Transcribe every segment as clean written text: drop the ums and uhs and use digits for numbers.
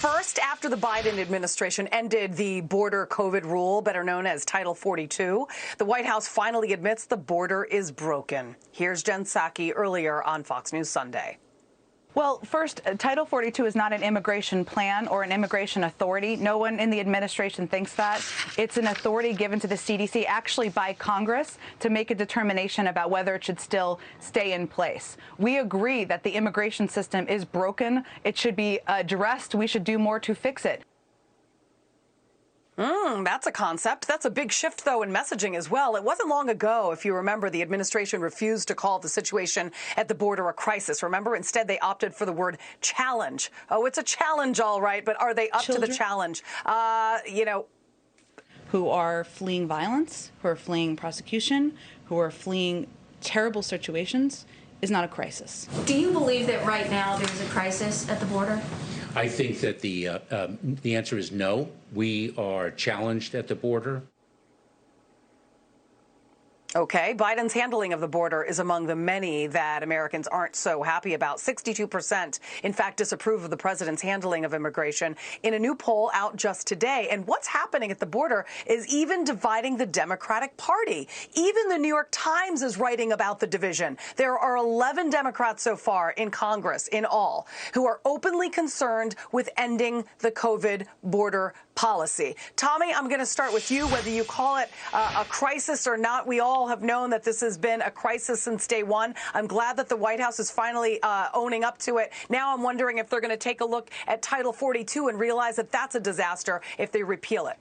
First, after the Biden administration ended the border COVID rule, better known as Title 42, the White House finally admits the border is broken. Here's Jen Psaki earlier on Fox News Sunday. Well, first, Title 42 is not an immigration plan or an immigration authority. No one in the administration thinks that. It's an authority given to the CDC, actually by Congress, to make a determination about whether it should still stay in place. We agree that the immigration system is broken. It should be addressed. We should do more to fix it. That's a concept. That's a big shift, though, in messaging as well. It wasn't long ago, if you remember, the administration refused to call the situation at the border a crisis. Remember? Instead, they opted for the word challenge. Oh, it's a challenge, all right, but are they up to the challenge? Who are fleeing violence, who are fleeing prosecution, who are fleeing terrible situations is not a crisis. Do you believe that right now there's a crisis at the border? I think that the answer is no. We are challenged at the border. Okay, Biden's handling of the border is among the many that Americans aren't so happy about. 62%, in fact, disapprove of the president's handling of immigration in a new poll out just today. And what's happening at the border is even dividing the Democratic Party. Even the New York Times is writing about the division. There are 11 Democrats so far in Congress, in all, who are openly concerned with ending the COVID border policy. Tommy, I'm going to start with you. Whether you call it a crisis or not, we all have known that this has been a crisis since day one. I'm glad that the White House is finally owning up to it. Now I'm wondering if they're going to take a look at Title 42 and realize that that's a disaster if they repeal it.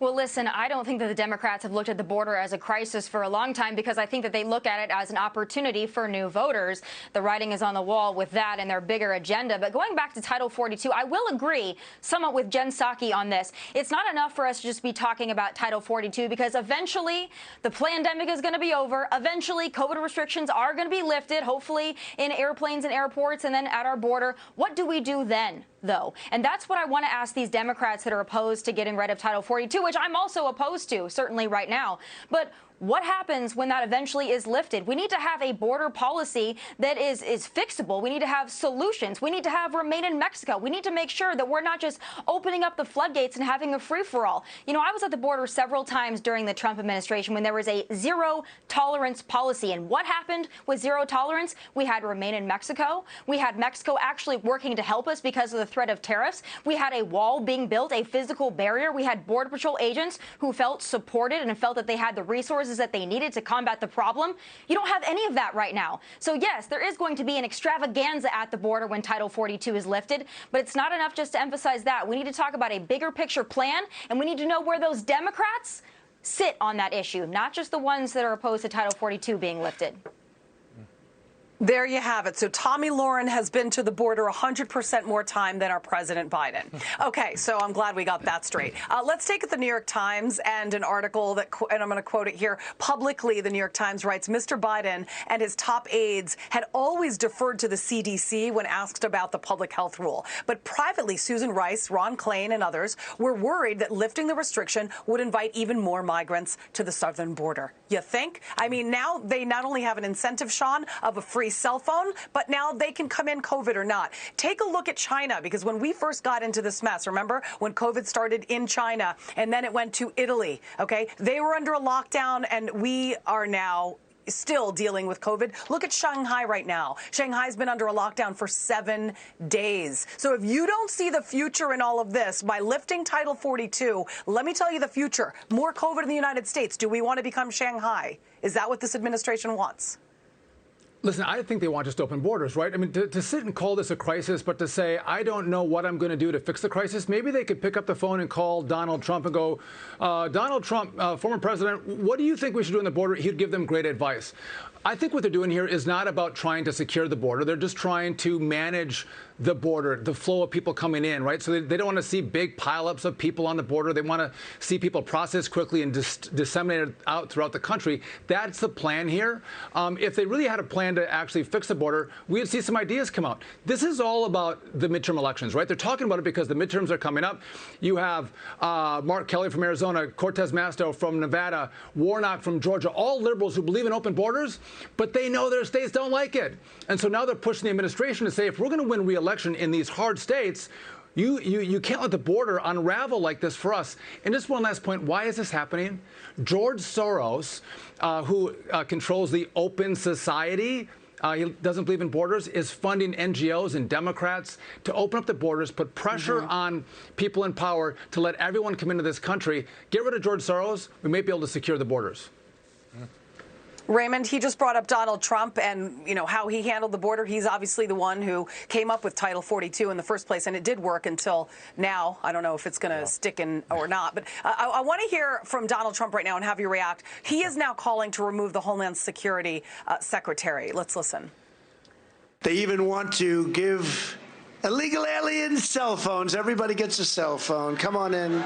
Well, listen, I don't think that the Democrats have looked at the border as a crisis for a long time, because I think that they look at it as an opportunity for new voters. The writing is on the wall with that and their bigger agenda. But going back to Title 42, I will agree somewhat with Jen Psaki on this. It's not enough for us to just be talking about Title 42, because eventually the pandemic is going to be over. Eventually, COVID restrictions are going to be lifted, hopefully in airplanes and airports and then at our border. What do we do then, though? And that's what I want to ask these Democrats that are opposed to getting rid of Title 42, which I'm also opposed to, certainly right now. But what happens when that eventually is lifted? We need to have a border policy that is fixable. We need to have solutions. We need to have Remain in Mexico. We need to make sure that we're not just opening up the floodgates and having a free-for-all. You know, I was at the border several times during the Trump administration when there was a zero-tolerance policy. And what happened with zero tolerance? We had Remain in Mexico. We had Mexico actually working to help us because of the threat of tariffs. We had a wall being built, a physical barrier. We had Border Patrol agents who felt supported and felt that they had the resources that they needed to combat the problem. You don't have any of that right now. So yes, there is going to be an extravaganza at the border when Title 42 is lifted, but it's not enough just to emphasize that. We need to talk about a bigger picture plan, and we need to know where those Democrats sit on that issue, not just the ones that are opposed to Title 42 being lifted. There you have it. So Tommy Lauren has been to the border 100% more time than our President Biden. Okay, so I'm glad we got that straight. Let's take it the New York Times and an article that, and I'm going to quote it here. Publicly, the New York Times writes, Mr. Biden and his top aides had always deferred to the CDC when asked about the public health rule. But privately, Susan Rice, Ron Klain, and others were worried that lifting the restriction would invite even more migrants to the southern border. You think? I mean, now they not only have an incentive, Sean, of a free cell phone, but now they can come in COVID or not. Take a look at China, because when we first got into this mess, remember when COVID started in China and then it went to Italy, okay? They were under a lockdown and we are now still dealing with COVID. Look at Shanghai right now. Shanghai's been under a lockdown for 7 days. So if you don't see the future in all of this by lifting Title 42, let me tell you the future. More COVID in the United States. Do we want to become Shanghai? Is that what this administration wants? Listen, I think they want just open borders, right? I mean, to sit and call this a crisis, but to say, I don't know what I'm going to do to fix the crisis, maybe they could pick up the phone and call Donald Trump and go, Donald Trump, former president, what do you think we should do on the border? He'd give them great advice. I think what they're doing here is not about trying to secure the border. They're just trying to manage the border, the flow of people coming in, right? So they don't want to see big pileups of people on the border. They want to see people processed quickly and disseminated out throughout the country. That's the plan here. If they really had a plan to actually fix the border, we'd see some ideas come out. This is all about the midterm elections, right? They're talking about it because the midterms are coming up. You have Mark Kelly from Arizona, Cortez Masto from Nevada, Warnock from Georgia, all liberals who believe in open borders. but they know their states don't like it. And so now they're pushing the administration to say, if we're going to win re-election in these hard states, you can't let the border unravel like this for us. And just one last point, why is this happening? George Soros, who controls the Open Society, he doesn't believe in borders, is funding NGOs and Democrats to open up the borders, put pressure on people in power to let everyone come into this country. Get rid of George Soros, we may be able to secure the borders. Raymond, he just brought up Donald Trump and, how he handled the border. He's obviously the one who came up with Title 42 in the first place, and it did work until now. I don't know if it's going to stick in or not. But I want to hear from Donald Trump right now and have you react. He is now calling to remove the Homeland Security Secretary. Let's listen. They even want to give illegal aliens cell phones. Everybody gets a cell phone. Come on in.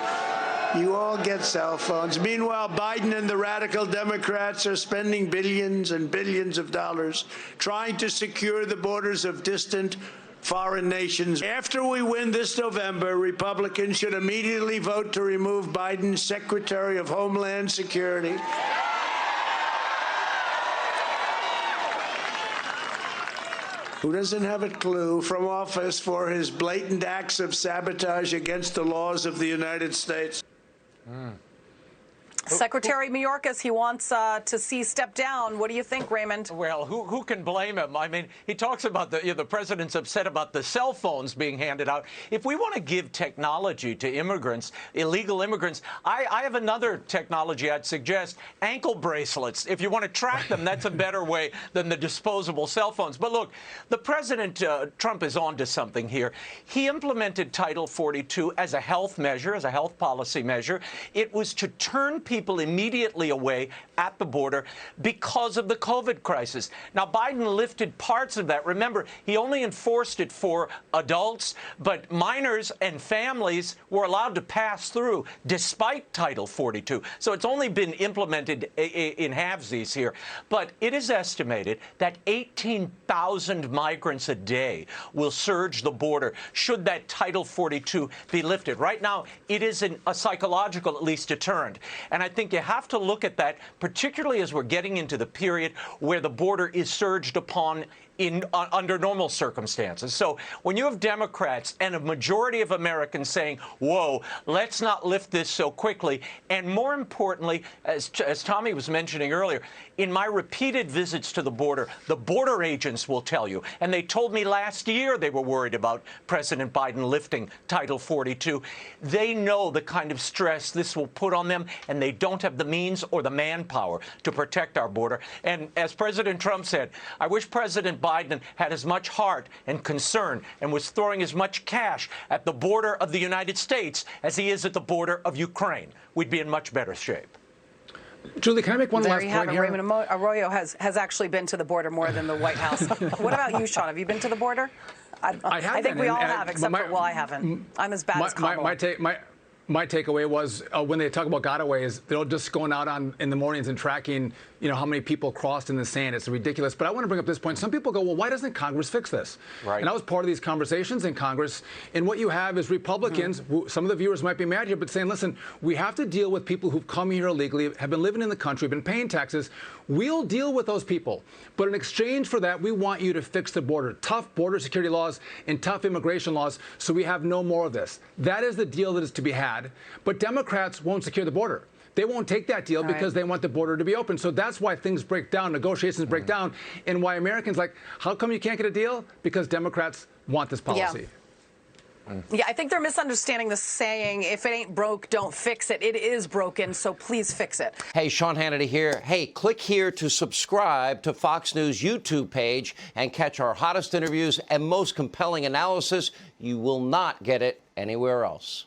You all get cell phones. Meanwhile, Biden and the radical Democrats are spending billions and billions of dollars trying to secure the borders of distant foreign nations. After we win this November, Republicans should immediately vote to remove Biden's Secretary of Homeland Security. Who doesn't have a clue, from office for his blatant acts of sabotage against the laws of the United States. Secretary Mayorkas, he wants to see step down. What do you think, Raymond? Well, who can blame him? I mean, he talks about the president's upset about the cell phones being handed out. If we want to give technology to immigrants, illegal immigrants, I have another technology I'd suggest, ankle bracelets. If you want to track them, that's a better way than the disposable cell phones. But look, the president, Trump, is on to something here. He implemented Title 42 as a health measure, as a health policy measure. It was to turn people immediately away at the border because of the COVID crisis. Now, Biden lifted parts of that. Remember, he only enforced it for adults, but minors and families were allowed to pass through despite Title 42. So it's only been implemented in halvesies here. But it is estimated that 18,000 migrants a day will surge the border should that Title 42 be lifted. Right now, it is a psychological, at least, deterrent. And I think you have to look at that, particularly as we're getting into the period where the border is surged upon under normal circumstances. So when you have Democrats and a majority of Americans saying, whoa, let's not lift this so quickly, and more importantly, as Tommy was mentioning earlier, in my repeated visits to the border agents will tell you, and they told me last year they were worried about President Biden lifting Title 42. They know the kind of stress this will put on them, and they don't have the means or the manpower to protect our border. And as President Trump said, I wish President Biden had as much heart and concern and was throwing as much cash at the border of the United States as he is at the border of Ukraine. We'd be in much better shape. Julie, can I make one last point here? Raymond Arroyo has actually been to the border more than the White House. What about you, Sean? Have you been to the border? I think we all have, except for, well, I haven't. I'm as bad as Kamala. My takeaway was when they talk about gotaways, they're just going out in the mornings and tracking, how many people crossed in the sand. It's ridiculous. But I want to bring up this point. Some people go, well, why doesn't Congress fix this? Right. And I was part of these conversations in Congress. And what you have is Republicans, who, some of the viewers might be mad here, but saying, listen, we have to deal with people who've come here illegally, have been living in the country, been paying taxes. We'll deal with those people. But in exchange for that, we want you to fix the border. Tough border security laws and tough immigration laws so we have no more of this. That is the deal that is to be had. But Democrats won't secure the border. They won't take that deal because they want the border to be open. So that's why things break down, negotiations break down, and why Americans like, how come you can't get a deal? Because Democrats want this policy. Yeah, I think they're misunderstanding the saying, if it ain't broke, don't fix it. It is broken, so please fix it. Hey, Sean Hannity here. Hey, click here to subscribe to Fox News YouTube page and catch our hottest interviews and most compelling analysis. You will not get it anywhere else.